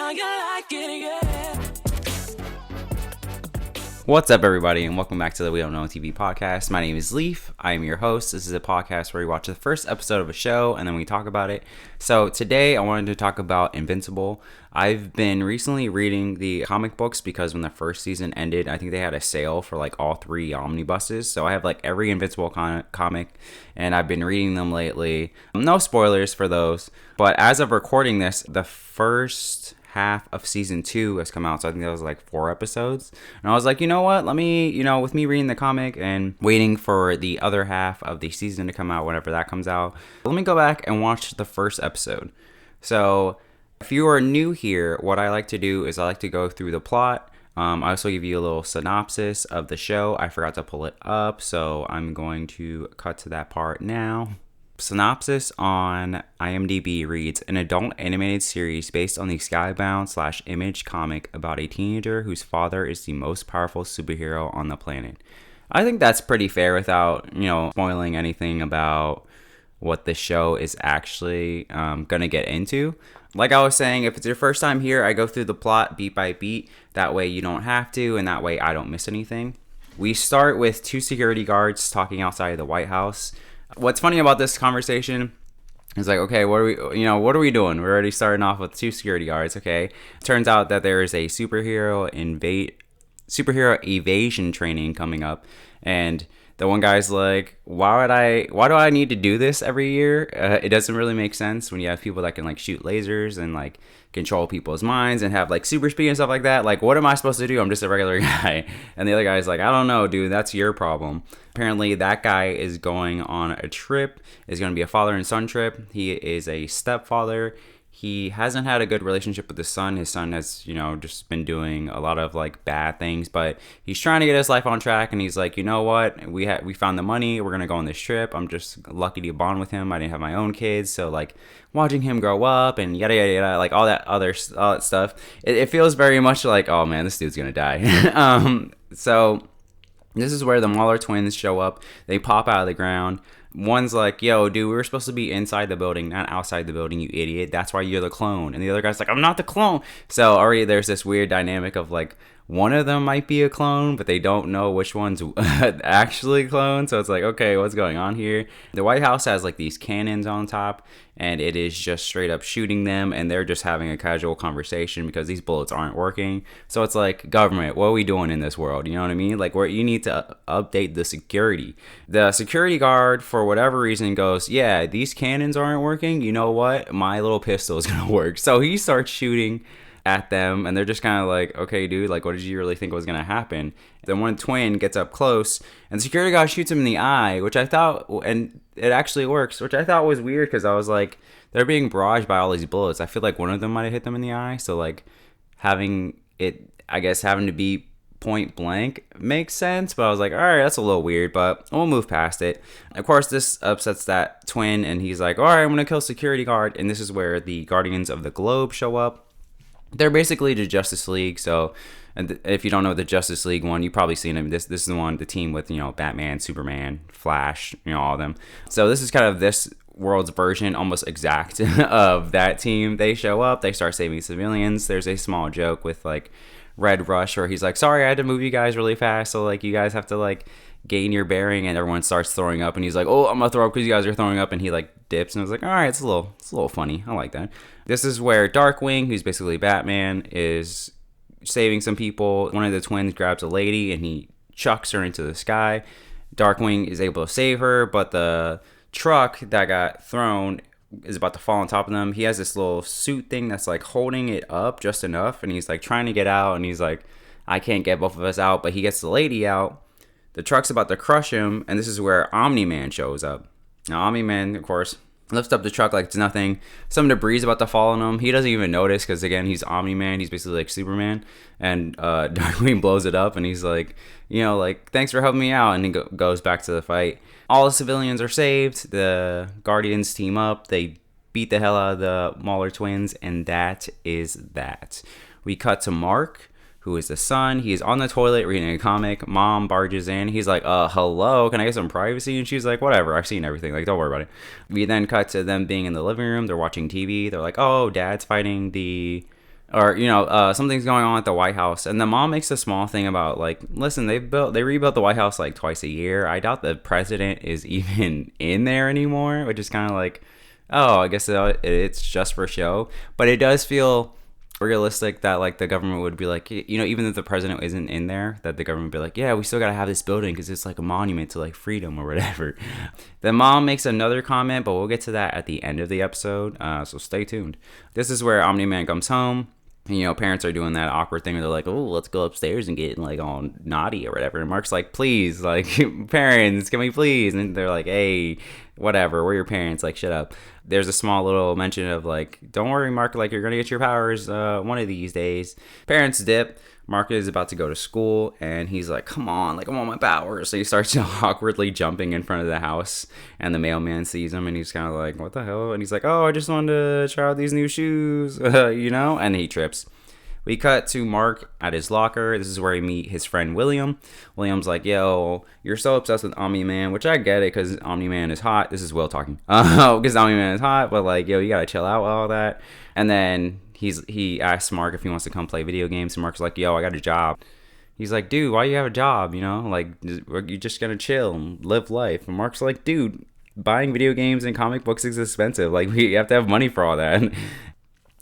how you like it, yeah. What's up, everybody, and welcome back to the We Don't Know TV podcast. My name is Leaf. I am your host. This is a podcast where we watch the first episode of a show and then we talk about it. So today I wanted to talk about Invincible. I've been recently reading the comic books because when the first season ended, I think they had a sale for like all 3 omnibuses. So I have like every Invincible comic and I've been reading them lately. No spoilers for those, but as of recording this, the first half of season 2 has come out, so I think that was like 4 episodes, and I was like, you know what, let me, with me reading the comic and waiting for the other half of the season to come out whenever that comes out, let me go back and watch the first episode. So if you are new here, what I like to do is I like to go through the plot. I also give you a little synopsis of the show. I forgot to pull it up, so I'm going to cut to that part now. Synopsis on IMDb reads, an adult animated series based on the Skybound/Image comic about a teenager whose father is the most powerful superhero on the planet. I think that's pretty fair without, spoiling anything about what the show is actually gonna get into. Like I was saying, if it's your first time here, I go through the plot beat by beat. That way you don't have to, and that way I don't miss anything. We start with 2 security guards talking outside of the White House. What's funny about this conversation is like, okay, what are we doing? We're already starting off with 2 security guards. Okay, turns out that there is a superhero evasion training coming up, and the one guy's like, why do I need to do this every year? It doesn't really make sense when you have people that can like shoot lasers and like control people's minds and have like super speed and stuff like that. Like, what am I supposed to do? I'm just a regular guy. And the other guy's like, I don't know, dude, that's your problem. Apparently that guy is going on a trip. It's going to be a father and son trip. He is a stepfather. He hasn't had a good relationship with his son. His son has, just been doing a lot of like bad things, but he's trying to get his life on track. And he's like, you know what? We found the money. We're going to go on this trip. I'm just lucky to bond with him. I didn't have my own kids. So like watching him grow up and yada, yada, yada, like all that stuff. It feels very much like, oh man, this dude's going to die. So this is where the Mauler twins show up. They pop out of the ground. One's like, yo, dude, we were supposed to be inside the building, not outside the building, you idiot. That's why you're the clone. And the other guy's like, I'm not the clone. So already there's this weird dynamic of like, one of them might be a clone, but they don't know which one's actually clone. So it's like, okay, what's going on here? The White House has like these cannons on top, and it is just straight up shooting them, and they're just having a casual conversation because these bullets aren't working. So it's like, government, what are we doing in this world? You know what I mean? Like, where you need to update the security. The security guard, for whatever reason, goes, yeah, these cannons aren't working. You know what? My little pistol is gonna work. So he starts shooting at them, and they're just kind of like, okay, dude, like, what did you really think was gonna happen? Then one twin gets up close, and the security guard shoots him in the eye, which I thought, and it actually works, which I thought was weird, because I was like, they're being barraged by all these bullets. I feel like one of them might have hit them in the eye, so like having to be point blank makes sense, but I was like, all right, that's a little weird, but we'll move past it. Of course, this upsets that twin, and he's like, all right, I'm gonna kill security guard. And this is where the Guardians of the Globe show up. They're basically the Justice League. So, and if you don't know the Justice League one, you've probably seen them. This is the team with, Batman, Superman, Flash, all of them. So this is kind of this world's version, almost exact, of that team. They show up, they start saving civilians. There's a small joke with like Red Rush where he's like, sorry, I had to move you guys really fast, so like you guys have to like gain your bearing, and everyone starts throwing up, and he's like, oh, I'm gonna throw up because you guys are throwing up, and he like dips, and I was like, all right, it's a little funny. I like that. This is where Darkwing, who's basically Batman, is saving some people. One of the twins grabs a lady and he chucks her into the sky. Darkwing is able to save her, but the truck that got thrown is about to fall on top of them. He has this little suit thing that's like holding it up just enough, and he's like trying to get out, and he's like, I can't get both of us out, but he gets the lady out. The truck's about to crush him, and this is where Omni-Man shows up. Now, Omni-Man, of course, lifts up the truck like it's nothing. Some debris is about to fall on him. He doesn't even notice because, again, he's Omni-Man. He's basically like Superman. And Darkwing blows it up, and he's like, thanks for helping me out. And he goes back to the fight. All the civilians are saved. The Guardians team up. They beat the hell out of the Mauler twins, and that is that. We cut to Mark, who is the son. He's on the toilet reading a comic. Mom barges in. He's like, hello, can I get some privacy? And she's like, whatever, I've seen everything. Like, don't worry about it. We then cut to them being in the living room. They're watching TV. They're like, oh, dad's fighting the or something's going on at the White House, and the mom makes a small thing about like, listen, they rebuilt the White House like twice a year. I doubt the president is even in there anymore, which is kind of like, oh, I guess it's just for show. But it does feel realistic that like the government would be like, even if the president isn't in there, that the government would be like, yeah, we still gotta have this building because it's like a monument to like freedom or whatever. The mom makes another comment, but we'll get to that at the end of the episode, so stay tuned. This is where Omni-Man comes home. Parents are doing that awkward thing where they're like, oh, let's go upstairs and get like all naughty or whatever. And Mark's like, please, like, parents, can we please? And they're like, hey, whatever, we're your parents, like, shut up. There's a small little mention of like, don't worry, Mark, like, you're gonna get your powers one of these days. Parents dip. Mark is about to go to school, and he's like, come on, like, I want my powers. So he starts awkwardly jumping in front of the house, and the mailman sees him, and he's kind of like, what the hell? And he's like, oh, I just wanted to try out these new shoes, and he trips. We cut to Mark at his locker. This is where he meet his friend William. William's like, yo, you're so obsessed with Omni-Man, which I get it because Omni-Man is hot. This is Will talking. Because Omni-Man is hot, but like, yo, you gotta chill out with all that. And then he asks Mark if he wants to come play video games. And Mark's like, yo, I got a job. He's like, dude, why you have a job? Like, you're just gonna chill and live life. And Mark's like, dude, buying video games and comic books is expensive. Like, we have to have money for all that.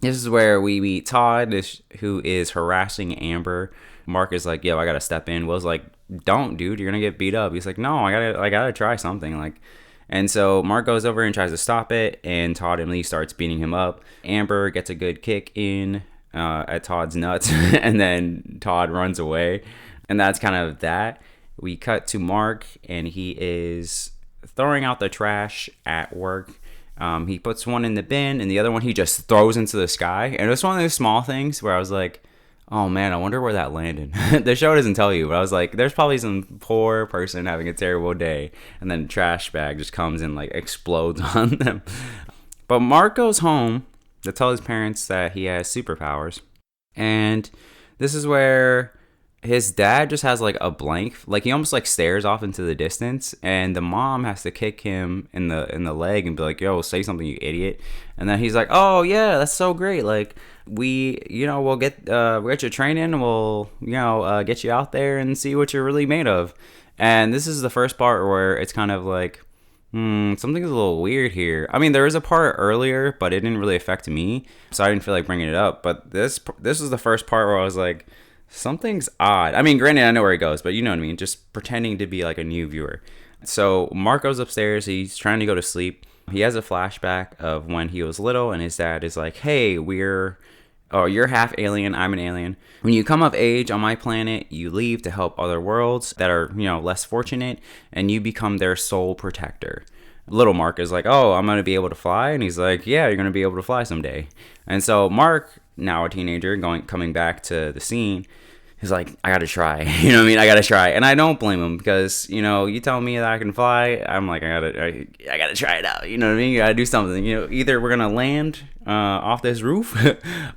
This is where we meet Todd, who is harassing Amber. Mark is like, yo, I gotta step in. Will's like, don't, dude, you're gonna get beat up. He's like, no, I gotta try something. Like, and so Mark goes over and tries to stop it, and Todd and Lee starts beating him up. Amber gets a good kick in at Todd's nuts, and then Todd runs away. And that's kind of that. We cut to Mark, and he is throwing out the trash at work. He puts one in the bin, and the other one he just throws into the sky. And it was one of those small things where I was like, oh man, I wonder where that landed. The show doesn't tell you, but I was like, there's probably some poor person having a terrible day, and then a trash bag just comes and like explodes on them. But Mark goes home to tell his parents that he has superpowers. And this is where his dad just has like a blank, like he almost like stares off into the distance, and the mom has to kick him in the leg and be like, yo, say something, you idiot. And then he's like, oh yeah, that's so great, like we'll get your training, and we'll get you out there and see what you're really made of. And this is the first part where it's kind of like, something's a little weird here. I mean, there was a part earlier, but it didn't really affect me, so I didn't feel like bringing it up. But this is the first part where I was like, something's odd. I mean, granted, I know where he goes, but you know what I mean? Just pretending to be like a new viewer. So Mark goes upstairs. He's trying to go to sleep. He has a flashback of when he was little, and his dad is like, hey, you're half alien, I'm an alien. When you come of age on my planet, you leave to help other worlds that are, less fortunate, and you become their sole protector. Little Mark is like, oh, I'm going to be able to fly? And he's like, yeah, you're going to be able to fly someday. And so Mark, now a teenager, coming back to the scene, is like, I got to try. You know what I mean? I got to try. And I don't blame him because, you tell me that I can fly, I'm like, I got to try it out. You know what I mean? You got to do something. Either we're going to land off this roof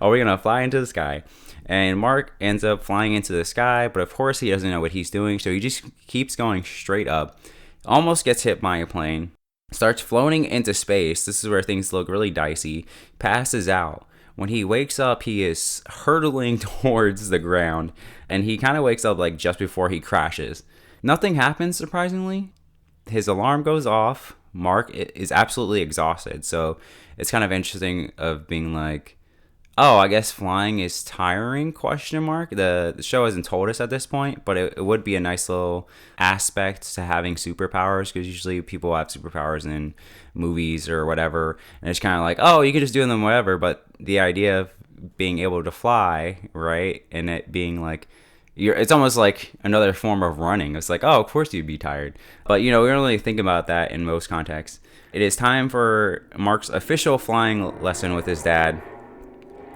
or we're going to fly into the sky. And Mark ends up flying into the sky, but of course he doesn't know what he's doing, so he just keeps going straight up. Almost gets hit by a plane. Starts floating into space. This is where things look really dicey. Passes out. When he wakes up, he is hurtling towards the ground, and he kind of wakes up like just before he crashes. Nothing happens, surprisingly. His alarm goes off. Mark is absolutely exhausted, so it's kind of interesting of being like, oh, I guess flying is tiring, ? The show hasn't told us at this point, but it would be a nice little aspect to having superpowers, because usually people have superpowers in movies or whatever, and it's kind of like, oh, you can just do them whatever, but the idea of being able to fly, right, and it being like, it's almost like another form of running. It's like, oh, of course you'd be tired. But, we don't really think about that in most contexts. It is time for Mark's official flying lesson with his dad.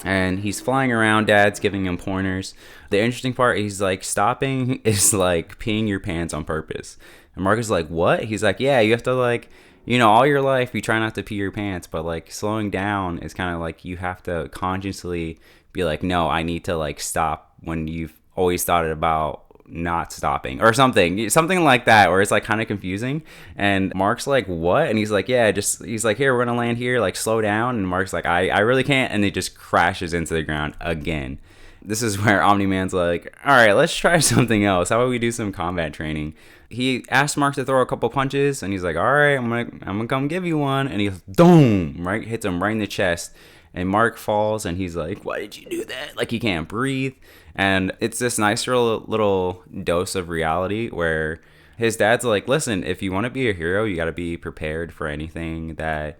And he's flying around, Dad's giving him pointers. The interesting part, he's like, stopping is like peeing your pants on purpose. And Mark is like, what? He's like, yeah, you have to like, all your life you try not to pee your pants, but like slowing down is kind of like you have to consciously be like, no, I need to like stop, when you've always thought about not stopping or something like that, where it's like kind of confusing. And Mark's like, what? And he's like, yeah, just, he's like, here, we're gonna land here, like slow down. And Mark's like, I really can't. And it just crashes into the ground again. This is where Omni-Man's like, all right, let's try something else. How about we do some combat training? He asked Mark to throw a couple punches, and he's like, all right, I'm gonna come give you one. And he goes, boom, right, hits him right in the chest. And Mark falls, and he's like, why did you do that? Like, he can't breathe. And it's this nice little dose of reality where his dad's like, listen, if you want to be a hero, you got to be prepared for anything that's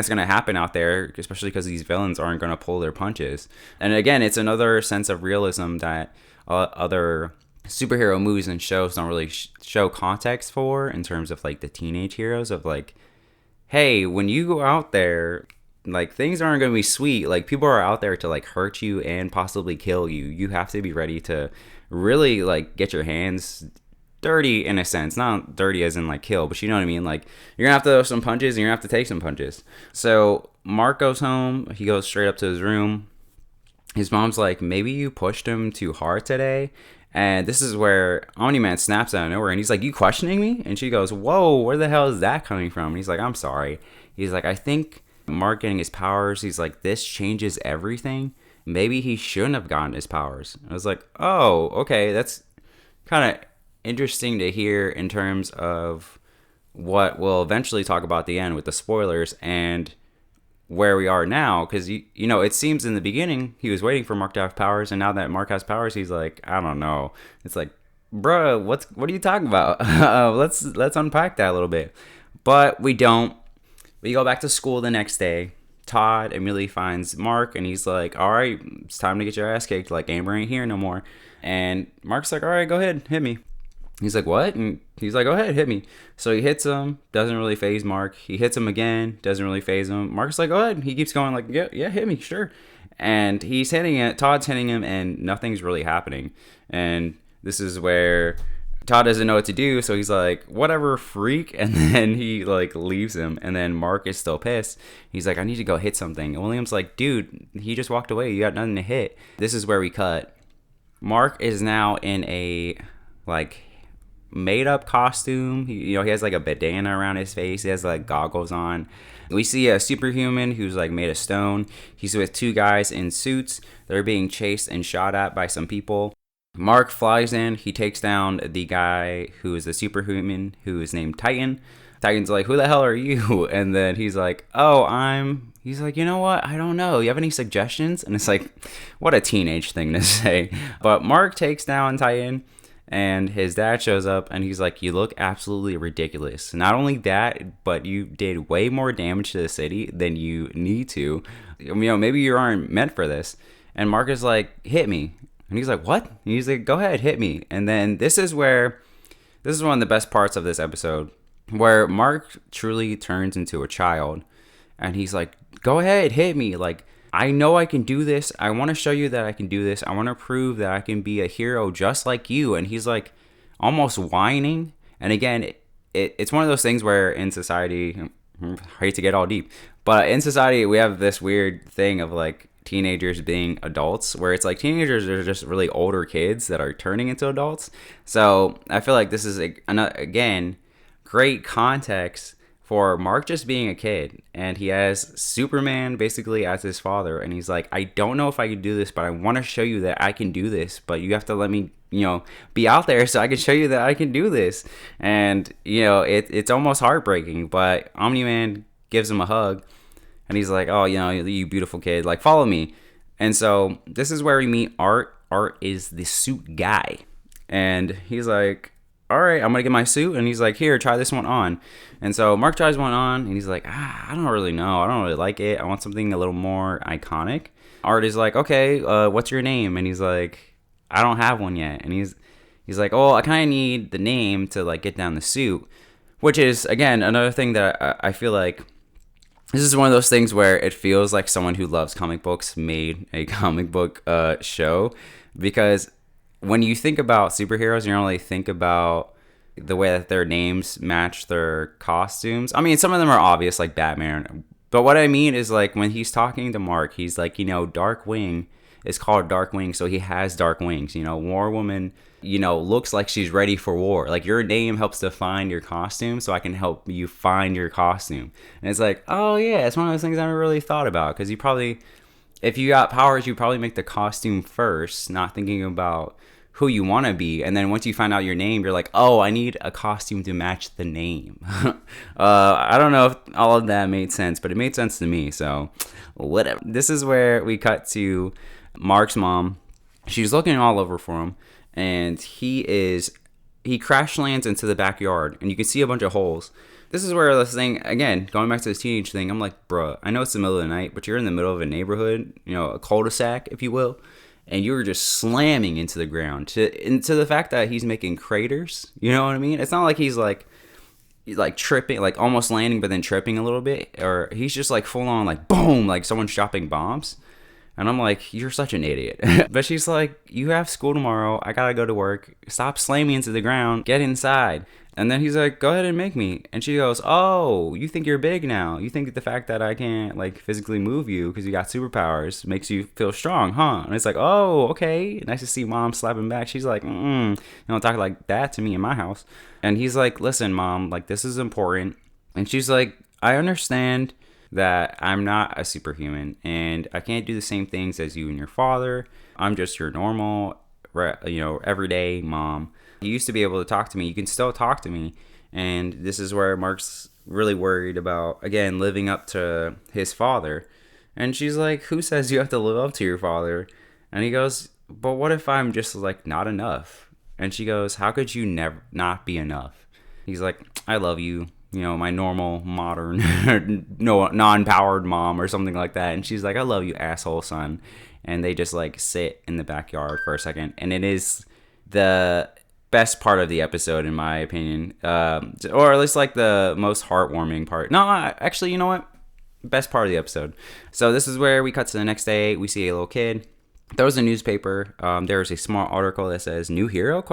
going to happen out there, especially because these villains aren't going to pull their punches. And again, it's another sense of realism that other superhero movies and shows don't really show context for, in terms of like the teenage heroes, of like, hey, when you go out there, like, things aren't going to be sweet. Like, people are out there to like hurt you and possibly kill you. You have to be ready to really like get your hands dirty, in a sense. Not dirty as in like kill, but you know what I mean. Like, you're gonna have to throw some punches and you're gonna have to take some punches. So Mark goes home. He goes straight up to his room. His mom's like, maybe you pushed him too hard today. And this is where Omni-Man snaps out of nowhere, and he's like, you questioning me? And she goes, whoa, where the hell is that coming from? And he's like, I'm sorry. He's like, I think Mark getting his powers, he's like, this changes everything. Maybe he shouldn't have gotten his powers. I was like, oh, okay, that's kind of interesting to hear in terms of what we'll eventually talk about at the end with the spoilers and where we are now. Because, you know, it seems in the beginning he was waiting for Mark to have powers, and now that Mark has powers, he's like, I don't know. It's like, bruh, what are you talking about? Let's unpack that a little bit. But we don't. We go back to school the next day. Todd immediately finds Mark, and he's like, all right, it's time to get your ass kicked. Like, Amber ain't here no more. And Mark's like, all right, go ahead, hit me. He's like, what? And he's like, go ahead, hit me. So he hits him, doesn't really phase Mark. He hits him again, doesn't really phase him. Mark's like, go ahead. He keeps going like, yeah, hit me, sure. And he's hitting it. Todd's hitting him, and nothing's really happening. And this is where Todd doesn't know what to do, so he's like, whatever, freak. And then he like leaves him, and then Mark is still pissed. He's like, I need to go hit something. And William's like, dude, he just walked away. You got nothing to hit. This is where we cut. Mark is now in a like made up costume. He has like a bandana around his face. He has like goggles on. We see a superhuman who's like made of stone. He's with two guys in suits. They're being chased and shot at by some people. Mark flies in. He takes down the guy who is the superhuman, who is named Titan. Titan's like, who the hell are you? And then he's like, he's like, you know what? I don't know. You have any suggestions? And it's like, what a teenage thing to say. But Mark takes down Titan, and his dad shows up, and he's like, you look absolutely ridiculous. Not only that, but you did way more damage to the city than you need to. Maybe you aren't meant for this. And Mark is like, hit me. And he's like, what? And he's like, go ahead, hit me. And then this is one of the best parts of this episode, where Mark truly turns into a child. And he's like, go ahead, hit me. Like, I know I can do this. I want to show you that I can do this. I want to prove that I can be a hero just like you. And he's like almost whining. And again, it's one of those things where in society, I hate to get all deep, but in society, we have this weird thing of like teenagers being adults, where it's like teenagers are just really older kids that are turning into adults. So I feel like this is, again, great context for Mark just being a kid, and he has Superman basically as his father, and he's like, I don't know if I can do this, but I want to show you that I can do this, but you have to let me, be out there so I can show you that I can do this. And, it's almost heartbreaking, but Omni-Man gives him a hug, and he's like, oh, you beautiful kid, like, follow me. And so this is where we meet Art. Art is the suit guy, and he's like, all right, I'm gonna get my suit. And he's like, here, try this one on. And so Mark tries one on, and he's like, I don't really know. I don't really like it. I want something a little more iconic. Art is like, okay, what's your name? And he's like, I don't have one yet. And he's like, oh, I kind of need the name to like get down the suit, which is, again, another thing that I feel like this is one of those things where it feels like someone who loves comic books made a comic book show, because when you think about superheroes, you don't really think about the way that their names match their costumes. I mean, some of them are obvious, like Batman. But what I mean is, like, when he's talking to Mark, he's like, Darkwing is called Dark Wings, so he has dark wings. War Woman, looks like she's ready for war. Like, your name helps define your costume, so I can help you find your costume. And it's like, oh yeah, it's one of those things I never really thought about, because you probably, if you got powers, you probably make the costume first, not thinking about who you want to be. And then once you find out your name, you're like, oh, I need a costume to match the name. I don't know if all of that made sense, but it made sense to me. So whatever. This is where we cut to Mark's mom. She's looking all over for him, and he crash lands into the backyard, and you can see a bunch of holes. This is where this thing, again, going back to this teenage thing, I'm like, bruh, I know it's the middle of the night, but you're in the middle of a neighborhood, a cul-de-sac, if you will, and you're just slamming into the ground. Into the fact that he's making craters, you know what I mean? It's not like he's like tripping, like almost landing, but then tripping a little bit, or he's just like full on like boom, like someone's dropping bombs. And I'm like, you're such an idiot. But she's like, you have school tomorrow. I gotta go to work. Stop slamming into the ground. Get inside. And then he's like, go ahead and make me. And she goes, oh, you think you're big now. You think the fact that I can't like physically move you because you got superpowers makes you feel strong, huh? And it's like, oh, okay. Nice to see mom slapping back. She's like, you don't talk like that to me in my house. And he's like, listen, mom, like this is important. And she's like, I understand that I'm not a superhuman and I can't do the same things as you and your father. I'm just your normal, everyday mom. You used to be able to talk to me. You can still talk to me. And this is where Mark's really worried about, again, living up to his father. And she's like, who says you have to live up to your father? And he goes, but what if I'm just like not enough? And she goes, how could you never not be enough? He's like, I love you. My normal, modern, no, non-powered mom or something like that. And she's like, I love you, asshole son. And they just like sit in the backyard for a second. And it is the best part of the episode, in my opinion. Or at least like the most heartwarming part. No, actually, you know what? Best part of the episode. So this is where we cut to the next day. We see a little kid. There was a newspaper. There is a small article that says "New Hero?" ?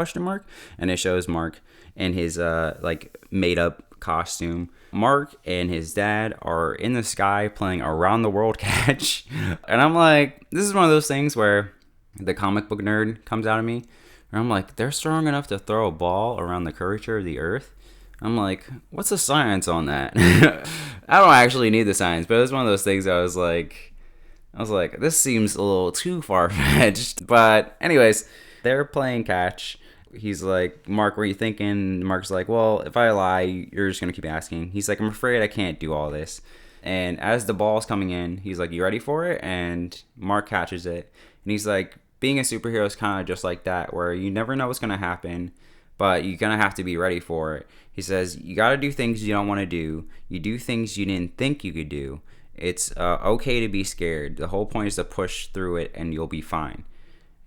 And it shows Mark in his like made up costume. Mark and his dad are in the sky playing around the world catch. And I'm like, this is one of those things where the comic book nerd comes out of me. And I'm like, they're strong enough to throw a ball around the curvature of the earth. I'm like, what's the science on that? I don't actually need the science, but it was one of those things I was like, this seems a little too far-fetched. But anyways, they're playing catch. He's like, Mark, what are you thinking? Mark's like, well, if I lie, you're just going to keep asking. He's like, I'm afraid I can't do all this. And as the ball's coming in, he's like, you ready for it? And Mark catches it. And he's like, being a superhero is kind of just like that, where you never know what's going to happen, but you're going to have to be ready for it. He says, you got to do things you don't want to do. You do things you didn't think you could do. It's okay to be scared. The whole point is to push through it and you'll be fine.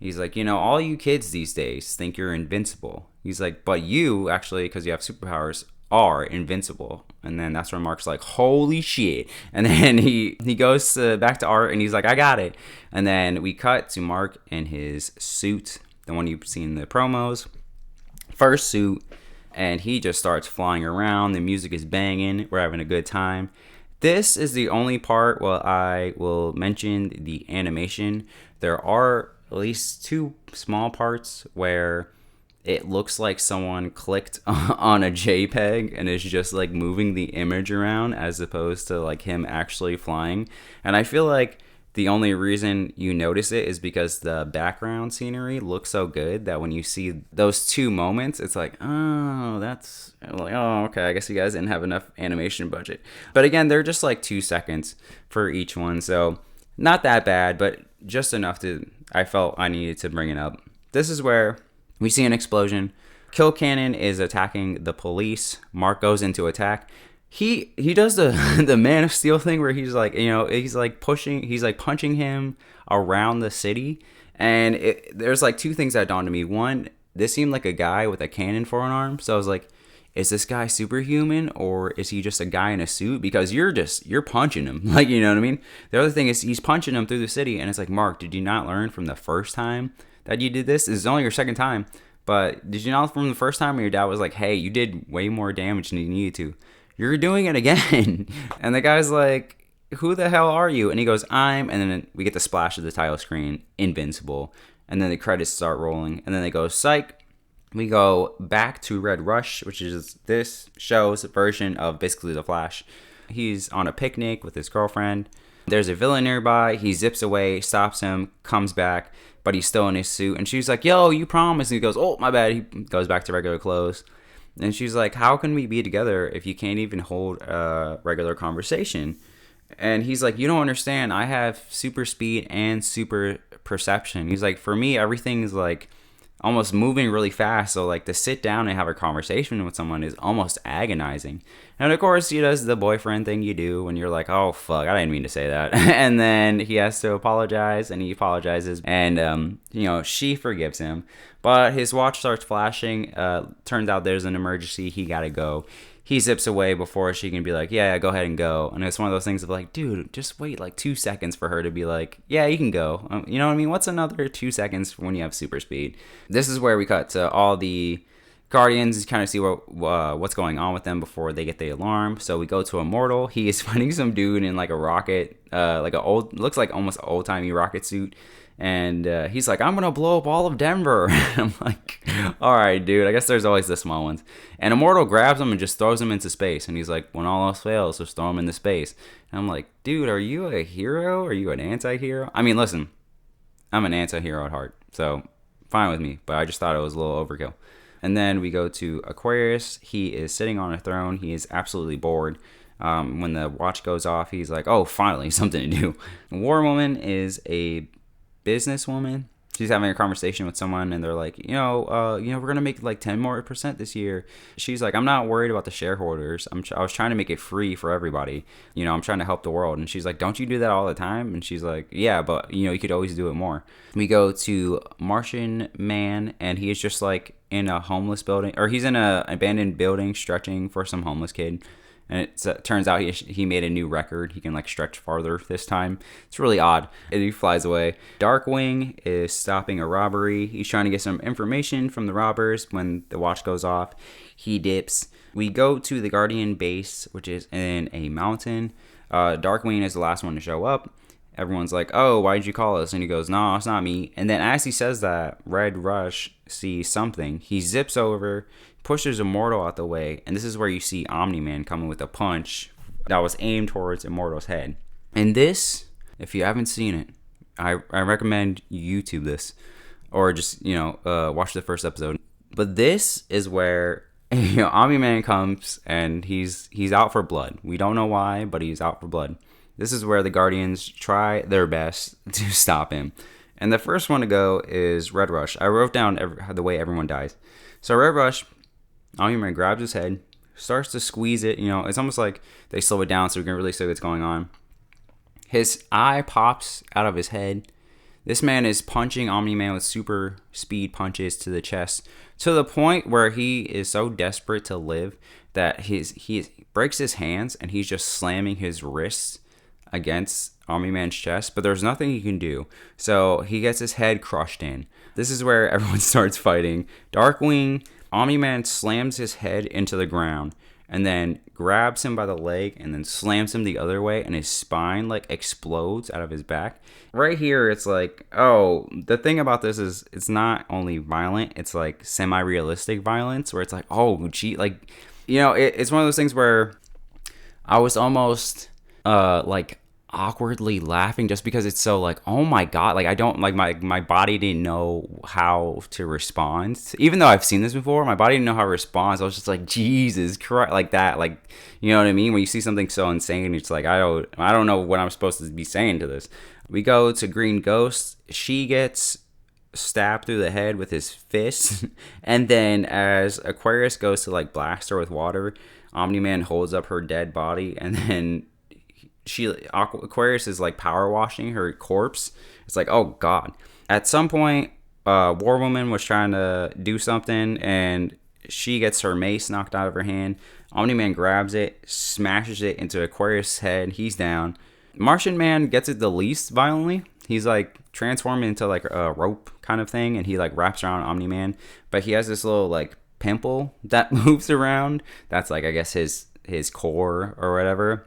He's like, all you kids these days think you're invincible. He's like, but you actually, because you have superpowers, are invincible. And then that's when Mark's like, holy shit. And then he goes back to Art and he's like, I got it. And then we cut to Mark in his suit, the one you've seen in the promos, first suit, and he just starts flying around. The music is banging. We're having a good time. This is the only part where I will mention the animation. There are at least two small parts where it looks like someone clicked on a JPEG and is just like moving the image around as opposed to like him actually flying. And I feel like the only reason you notice it is because the background scenery looks so good that when you see those two moments, it's like, oh, that's like, oh, okay, I guess you guys didn't have enough animation budget. But again, they're just like 2 seconds for each one. So not that bad, but just enough to, I felt I needed to bring it up. This is where we see an explosion. Kill Cannon is attacking the police. Mark goes into attack. He does the Man of Steel thing where he's like, he's like punching him around the city. And there's like two things that dawned on me. One, this seemed like a guy with a cannon for an arm. So I was like, is this guy superhuman or is he just a guy in a suit? Because you're punching him. Like, you know what I mean? The other thing is he's punching him through the city. And it's like, Mark, did you not learn from the first time that you did this? This is only your second time. But did you not from the first time when your dad was like, hey, you did way more damage than you needed to? You're doing it again. And the guy's like, who the hell are you? And he goes, and then we get the splash of the title screen, Invincible. And then the credits start rolling. And then they go, psych. We go back to Red Rush, which is this show's version of basically The Flash. He's on a picnic with his girlfriend. There's a villain nearby. He zips away, stops him, comes back, but he's still in his suit. And she's like, yo, you promised. And he goes, oh, my bad. He goes back to regular clothes. And she's like, how can we be together if you can't even hold a regular conversation? And he's like, you don't understand. I have super speed and super perception. He's like, for me, everything is like almost moving really fast. So like to sit down and have a conversation with someone is almost agonizing. And of course, he does the boyfriend thing you do when you're like, oh, fuck, I didn't mean to say that. And then he has to apologize, and he apologizes. And, she forgives him. But his watch starts flashing. Turns out there's an emergency. He got to go. He zips away before she can be like, yeah, go ahead and go. And it's one of those things of like, dude, just wait like 2 seconds for her to be like, yeah, you can go. You know what I mean? What's another 2 seconds when you have super speed? This is where we cut to all the Guardians, kind of see what's going on with them before they get the alarm. So we go to Immortal. He is fighting some dude in like a rocket, looks like almost old-timey rocket suit. And he's like, I'm going to blow up all of Denver. I'm like, all right, dude, I guess there's always the small ones. And Immortal grabs him and just throws him into space. And he's like, when all else fails, just throw him into space. And I'm like, dude, are you a hero? Are you an anti-hero? I mean, listen, I'm an anti-hero at heart. So fine with me. But I just thought it was a little overkill. And then we go to Aquarius. He is sitting on a throne. He is absolutely bored. When the watch goes off, he's like, oh, finally, something to do. War Woman is a businesswoman. She's having a conversation with someone, and they're like, we're gonna make like 10% more this year. She's like, I'm not worried about the shareholders. I was trying to make it free for everybody. I'm trying to help the world. And she's like, don't you do that all the time? And she's like, yeah, but you could always do it more. We go to Martian Man, and he is just like in a homeless building, or he's in a abandoned building stretching for some homeless kid. And it turns out he made a new record. He can like stretch farther this time. It's really odd. And he flies away. Darkwing is stopping a robbery. He's trying to get some information from the robbers. When the watch goes off, he dips. We go to the Guardian base, which is in a mountain. Darkwing is the last one to show up. Everyone's like, oh, why did you call us? And he goes, no, it's not me. And then as he says that, Red Rush sees something. He zips over, pushes Immortal out the way, and this is where you see Omni-Man coming with a punch that was aimed towards Immortal's head. And this, if you haven't seen it, I recommend you YouTube this, or just watch the first episode. But this is where Omni-Man comes, and he's out for blood. We don't know why, but he's out for blood. This is where the Guardians try their best to stop him. And the first one to go is Red Rush. I wrote down the way everyone dies. So Red Rush, Omni-Man grabs his head, starts to squeeze it. It's almost like they slow it down so we can really see what's going on. His eye pops out of his head. This man is punching Omni-Man with super speed punches to the chest, to the point where he is so desperate to live that he breaks his hands, and he's just slamming his wrists against Omni-Man's chest, but there's nothing he can do. So he gets his head crushed in. This is where everyone starts fighting. Darkwing, Omni-Man slams his head into the ground and then grabs him by the leg and then slams him the other way, and his spine like explodes out of his back. Right here, it's like, oh, the thing about this is it's not only violent, it's like semi-realistic violence where it's like, oh, gee, like, it's one of those things where I was almost like awkwardly laughing just because it's so like, oh my god, like I don't like my body didn't know how to respond. Even though I've seen this before, my body didn't know how to respond. So I was just like, Jesus Christ, like that, like, you know what I mean? When you see something so insane, it's like I don't know what I'm supposed to be saying to this. We go to Green Ghost. She gets stabbed through the head with his fist, and then as Aquarius goes to like blast her with water, Omni-Man holds up her dead body, and then Aquarius is like power washing her corpse. It's like, oh god. At some point, War Woman was trying to do something, and she gets her mace knocked out of her hand. Omni-Man grabs it, smashes it into Aquarius' head. He's down. Martian Man gets it the least violently. He's like transformed into like a rope kind of thing, and he like wraps around Omni-Man, but he has this little like pimple that moves around. That's like, I guess, his core or whatever.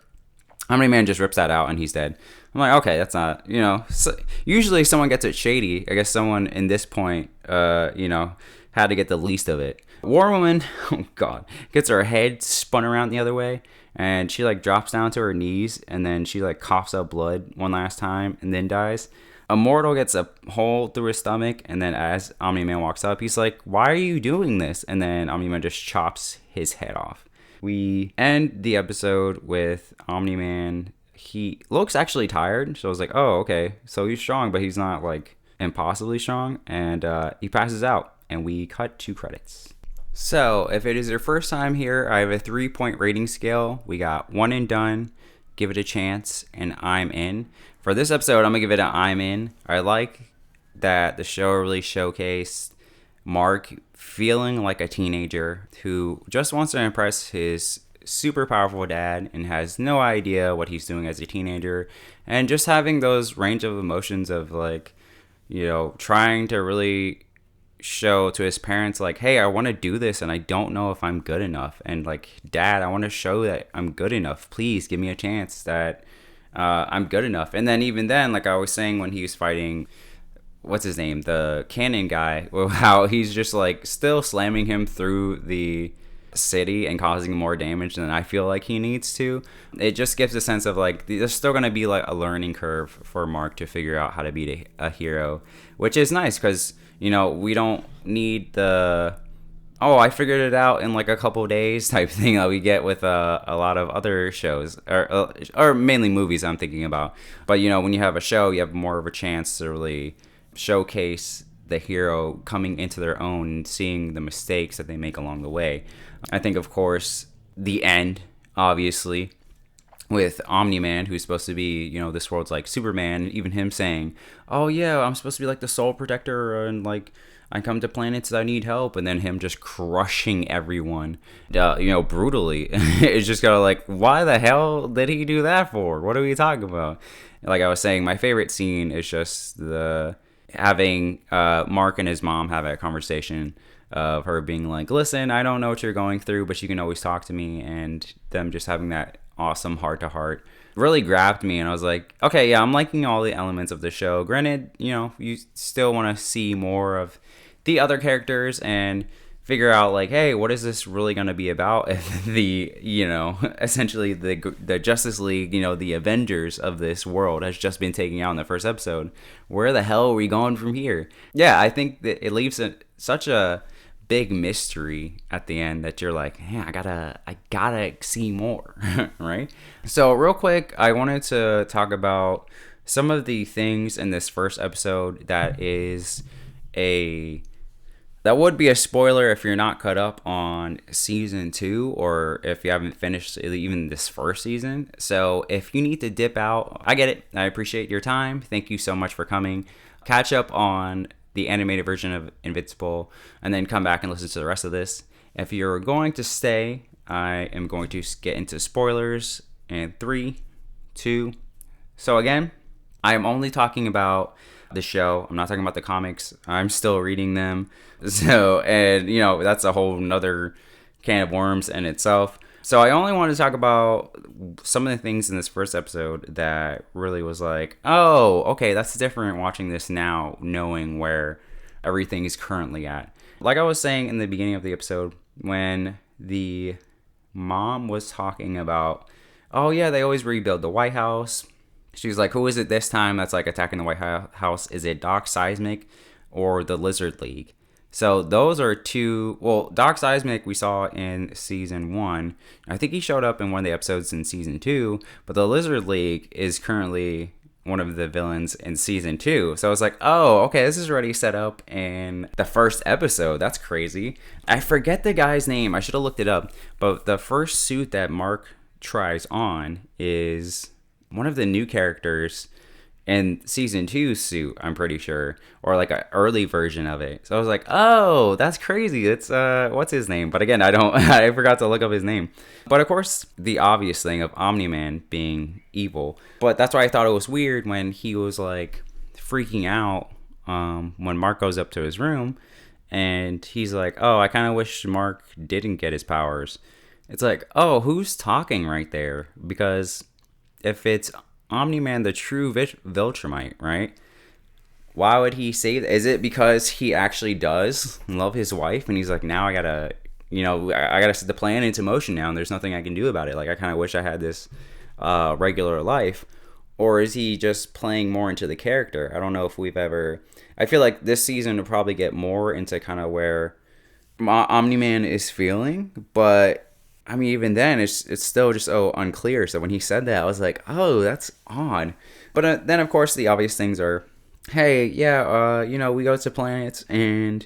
Omni-Man just rips that out and he's dead. I'm like, okay, that's not, so usually someone gets it shady. I guess someone in this point, had to get the least of it. War Woman, oh god, gets her head spun around the other way and she like drops down to her knees and then she like coughs up blood one last time and then dies. Immortal gets a hole through his stomach and then as Omni-Man walks up, he's like, why are you doing this? And then Omni-Man just chops his head off. We end the episode with Omni-Man. He looks actually tired, so I was like, oh, okay. So he's strong, but he's not like impossibly strong. And he passes out, and we cut to credits. So if it is your first time here, I have a 3-point rating scale. We got 1 and done, give it a chance, and I'm in. For this episode, I'm gonna give it an I'm in. I like that the show really showcased Mark feeling like a teenager who just wants to impress his super powerful dad and has no idea what he's doing as a teenager, and just having those range of emotions of like, trying to really show to his parents like, hey, I want to do this and I don't know if I'm good enough, and like, dad, I want to show that I'm good enough, please give me a chance that I'm good enough. And then even then, like I was saying, when he was fighting, what's his name, the cannon guy, how he's just like still slamming him through the city and causing more damage than I feel like he needs to. It just gives a sense of like there's still going to be like a learning curve for Mark to figure out how to be a hero, which is nice because we don't need the I figured it out in like a couple of days type thing that we get with a lot of other shows or mainly movies I'm thinking about. But when you have a show, you have more of a chance to really showcase the hero coming into their own and seeing the mistakes that they make along the way. I think, of course, the end, obviously, with Omni-Man, who's supposed to be, this world's like Superman, even him saying, oh yeah, I'm supposed to be like the soul protector and like I come to planets that need help, and then him just crushing everyone, brutally. It's just kind of like, why the hell did he do that for? What are we talking about? Like I was saying, my favorite scene is just having Mark and his mom have a conversation of her being like, listen, I don't know what you're going through, but you can always talk to me, and them just having that awesome heart-to-heart really grabbed me, and I was like, okay, yeah, I'm liking all the elements of the show. Granted, you still want to see more of the other characters and figure out like, hey, what is this really going to be about if the, essentially the Justice League, the Avengers of this world has just been taken out in the first episode. Where the hell are we going from here? Yeah, I think that it leaves such a big mystery at the end that you're like, I gotta see more, right? So real quick, I wanted to talk about some of the things in this first episode that would be a spoiler if you're not caught up on season 2 or if you haven't finished even this first season. So if you need to dip out, I get it. I appreciate your time. Thank you so much for coming. Catch up on the animated version of Invincible and then come back and listen to the rest of this. If you're going to stay, I am going to get into spoilers in 3, 2. So again, I am only talking about the show. I'm not talking about the comics. I'm still reading them. So, and that's a whole nother can of worms in itself. So I only want to talk about some of the things in this first episode that really was like, oh, okay, that's different watching this now, knowing where everything is currently at. Like I was saying in the beginning of the episode, when the mom was talking about, oh yeah, they always rebuild the White House. She's like, who is it this time that's like attacking the White House? Is it Doc Seismic or the Lizard League? So those are two. Well, Doc Seismic we saw in season 1. I think he showed up in one of the episodes in season 2. But the Lizard League is currently one of the villains in season 2. So I was like, oh, okay, this is already set up in the first episode. That's crazy. I forget the guy's name. I should have looked it up. But the first suit that Mark tries on is one of the new characters in season 2 suit, I'm pretty sure, or like an early version of it. So I was like, oh, that's crazy. It's what's his name? But again, I forgot to look up his name. But of course, the obvious thing of Omni-Man being evil. But that's why I thought it was weird when he was like freaking out when Mark goes up to his room and he's like, oh, I kind of wish Mark didn't get his powers. It's like, oh, who's talking right there? Because if it's Omni-Man, the true Viltrumite, right? Why would he say that? Is it because he actually does love his wife and he's like, now I gotta, I gotta set the plan into motion now and there's nothing I can do about it. Like, I kind of wish I had this regular life. Or is he just playing more into the character? I don't know if we've ever... I feel like this season will probably get more into kind of where Omni-Man is feeling, but I mean, even then, it's still just so unclear. So when he said that, I was like, oh, that's odd. But then, of course, the obvious things are, hey, yeah, we go to planets and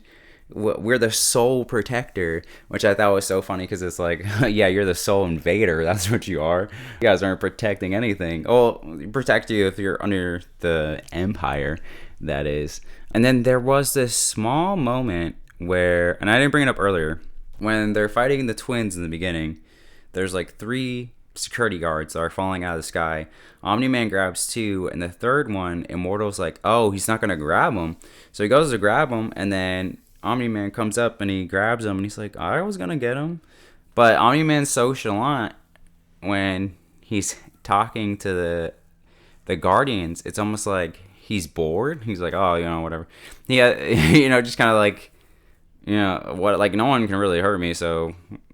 we're the soul protector, which I thought was so funny because it's like, yeah, you're the soul invader. That's what you are. You guys aren't protecting anything. Oh, protect you if you're under the Empire, that is. And then there was this small moment where, and I didn't bring it up earlier, when they're fighting the twins in the beginning, there's like 3 security guards that are falling out of the sky. Omni-Man grabs 2, and the third one, Immortal's like, oh, he's not going to grab him. So he goes to grab him, and then Omni-Man comes up and he grabs him, and he's like, I was going to get him. But Omni-Man's so chalant when he's talking to the Guardians, it's almost like he's bored. He's like, oh, whatever. Yeah, just kind of like, what, like, no one can really hurt me, so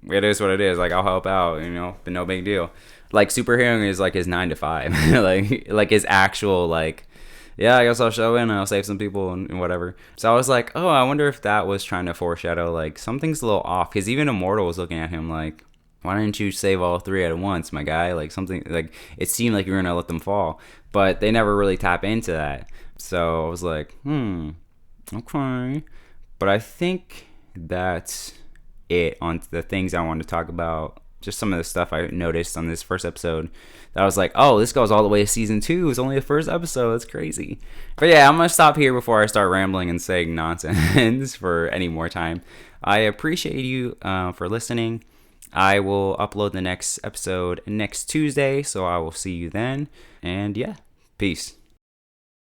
it is what it is. Like, I'll help out, but no big deal. Like, superheroing is like his 9 to 5. like his actual, like, yeah, I guess I'll show in and I'll save some people and whatever. So I was like, oh, I wonder if that was trying to foreshadow, like, something's a little off. Because even Immortal was looking at him like, why didn't you save all 3 at once, my guy? Like, something, like, it seemed like you were going to let them fall. But they never really tap into that. So I was like, okay. But I think that's it on the things I wanted to talk about. Just some of the stuff I noticed on this first episode that I was like, oh, this goes all the way to season 2. It's only the first episode. That's crazy. But yeah, I'm going to stop here before I start rambling and saying nonsense for any more time. I appreciate you for listening. I will upload the next episode next Tuesday, so I will see you then. And yeah, peace.